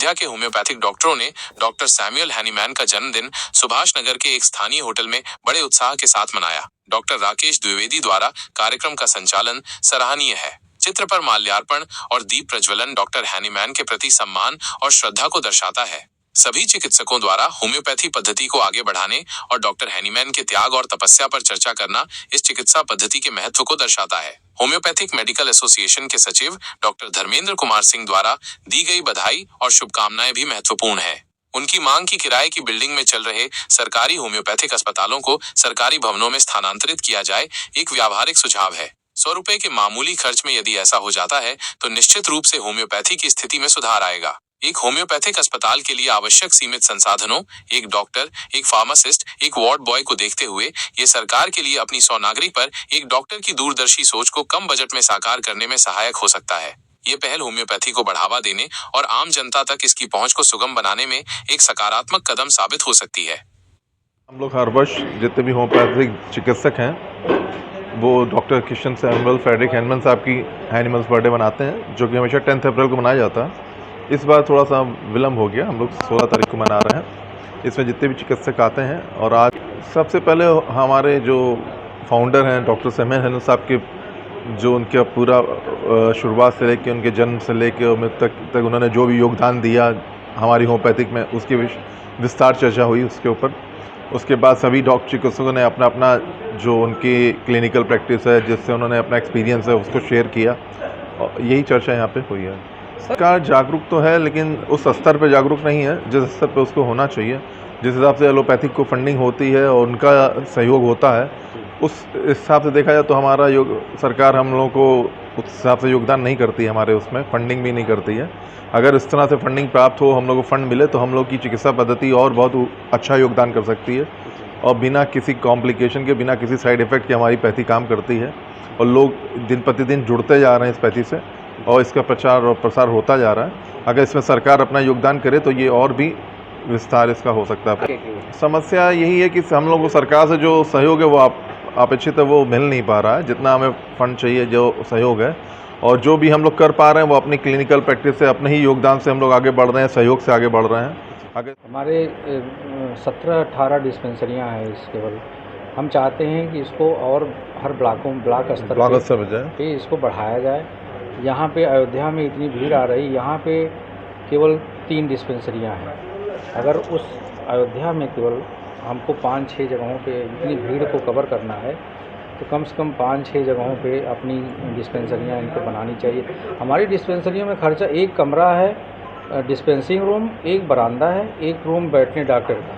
अयोध्या के होम्योपैथिक डॉक्टरों ने डॉक्टर सैमुअल हैनीमैन का जन्मदिन सुभाष नगर के एक स्थानीय होटल में बड़े उत्साह के साथ मनाया। डॉक्टर राकेश द्विवेदी द्वारा कार्यक्रम का संचालन सराहनीय है। चित्र पर माल्यार्पण और दीप प्रज्वलन डॉक्टर हैनीमैन के प्रति सम्मान और श्रद्धा को दर्शाता है। सभी चिकित्सकों द्वारा होम्योपैथी पद्धति को आगे बढ़ाने और डॉक्टर हैनीमैन के त्याग और तपस्या पर चर्चा करना इस चिकित्सा पद्धति के महत्व को दर्शाता है। होम्योपैथिक मेडिकल एसोसिएशन के सचिव डॉक्टर धर्मेंद्र कुमार सिंह द्वारा दी गई बधाई और शुभकामनाएं भी महत्वपूर्ण है। उनकी मांग की किराए की बिल्डिंग में चल रहे सरकारी होम्योपैथिक अस्पतालों को सरकारी भवनों में स्थानांतरित किया जाए एक व्यावहारिक सुझाव है। 100 रुपए के मामूली खर्च में यदि ऐसा हो जाता है तो निश्चित रूप से होम्योपैथी की स्थिति में सुधार आएगा। एक होम्योपैथिक अस्पताल के लिए आवश्यक सीमित संसाधनों, एक डॉक्टर, एक फार्मासिस्ट, एक वार्ड बॉय को देखते हुए ये सरकार के लिए अपनी 100 नागरिक पर एक डॉक्टर की दूरदर्शी सोच को कम बजट में साकार करने में सहायक हो सकता है। ये पहल होम्योपैथी को बढ़ावा देने और आम जनता तक इसकी पहुंच को सुगम बनाने में एक सकारात्मक कदम साबित हो सकती है। हम लोग हर वर्ष जितने भी होम्योपैथिक चिकित्सक हैं वो doctor Christian Samuel Frederick Hahnemann साहब की हैनीमैन्स बर्थडे मनाते हैं, जो कि हमेशा 10 अप्रैल को मनाया जाता है। इस बार थोड़ा सा विलम्ब हो गया, हम लोग 16 तारीख को मना रहे हैं। इसमें जितने भी चिकित्सक आते हैं और आज सबसे पहले हमारे जो फाउंडर हैं डॉक्टर सैमुअल हैनीमैन साहब के जो उनका पूरा शुरुआत से लेकर उनके जन्म से लेकर तक उन्होंने जो भी योगदान दिया हमारी होम्योपैथिक में, उसकी विस्तार चर्चा हुई उसके ऊपर। उसके बाद सभी डॉक्टर चिकित्सकों ने अपना अपना जो उनकी क्लिनिकल प्रैक्टिस है, जिससे उन्होंने अपना एक्सपीरियंस है, उसको शेयर किया और यही चर्चा यहाँ पे हुई है। सरकार जागरूक तो है लेकिन उस स्तर पे जागरूक नहीं है जिस स्तर पे उसको होना चाहिए। जिस हिसाब से एलोपैथिक को फंडिंग होती है और उनका सहयोग होता है, उस हिसाब से देखा जाए तो हमारा सरकार हम लोगों को उस हिसाब से योगदान नहीं करती है, हमारे उसमें फंडिंग भी नहीं करती है। अगर इस तरह से फंडिंग प्राप्त हो, हम लोग को फंड मिले तो हम लोग की चिकित्सा पद्धति और बहुत अच्छा योगदान कर सकती है और बिना किसी कॉम्प्लिकेशन के, बिना किसी साइड इफ़ेक्ट के हमारी पैथी काम करती है और लोग दिन प्रतिदिन जुड़ते जा रहे हैं इस पैथी से और इसका प्रचार और प्रसार होता जा रहा है। अगर इसमें सरकार अपना योगदान करे तो ये और भी विस्तार इसका हो सकता है। समस्या यही है कि हम लोग को सरकार से जो सहयोग है वो अपेक्षित है वो मिल नहीं पा रहा है, जितना हमें फंड चाहिए जो सहयोग है, और जो भी हम लोग कर पा रहे हैं वो अपनी क्लिनिकल प्रैक्टिस से, अपने ही योगदान से हम लोग आगे बढ़ रहे हैं, सहयोग से आगे बढ़ रहे हैं। आगे हमारे 17-18 डिस्पेंसरियाँ हैं इस केवल। हम चाहते हैं कि इसको और हर ब्लॉक स्तर पे इसको बढ़ाया जाए। यहाँ पे अयोध्या में इतनी भीड़ आ रही, यहाँ पे केवल 3 डिस्पेंसरियाँ हैं। अगर उस अयोध्या में केवल हमको 5-6 जगहों पे इतनी भीड़ को कवर करना है तो कम से कम 5-6 जगहों पे अपनी डिस्पेंसरियाँ इनको बनानी चाहिए। हमारी डिस्पेंसरियों में खर्चा, एक कमरा है डिस्पेंसिंग रूम, एक बरामदा है, एक रूम बैठने डॉक्टर का,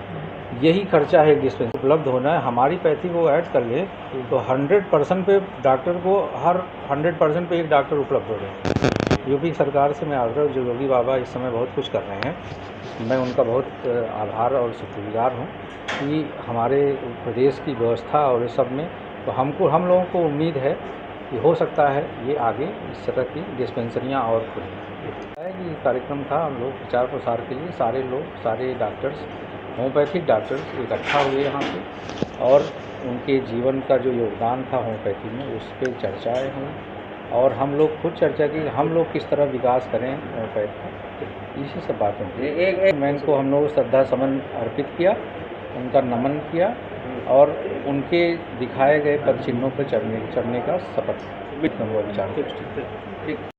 यही खर्चा है। एक डिस्पेंसरी उपलब्ध होना है। हमारी पैथी को ऐड कर ले तो 100% पे डॉक्टर को, हर 100% पे एक डॉक्टर उपलब्ध हो रहे। यूपी सरकार से मैं आग्रह, जो योगी बाबा इस समय बहुत कुछ कर रहे हैं, मैं उनका बहुत आभार और शुक्रगुजार हूँ कि हमारे प्रदेश की व्यवस्था और इस सब में तो हम लोगों को उम्मीद है कि हो सकता है ये आगे इस तरह की डिस्पेंसरियाँ और खुलें। ये कार्यक्रम था, हम लोग प्रचार प्रसार के लिए सारे लोग, सारे डॉक्टर्स, होम्योपैथिक डॉक्टर्स इकट्ठा हुए यहाँ पे और उनके जीवन का जो योगदान था होम्योपैथी में उस पर चर्चाएँ हुई और हम लोग खुद चर्चा की हम लोग किस तरह विकास करें होम्योपैथी का, इसी सब बातों की। मैं इनको हम लोग श्रद्धा सुमन अर्पित किया, उनका नमन किया और उनके दिखाए गए पद चिन्हों पर चढ़ने का शपथ विचार।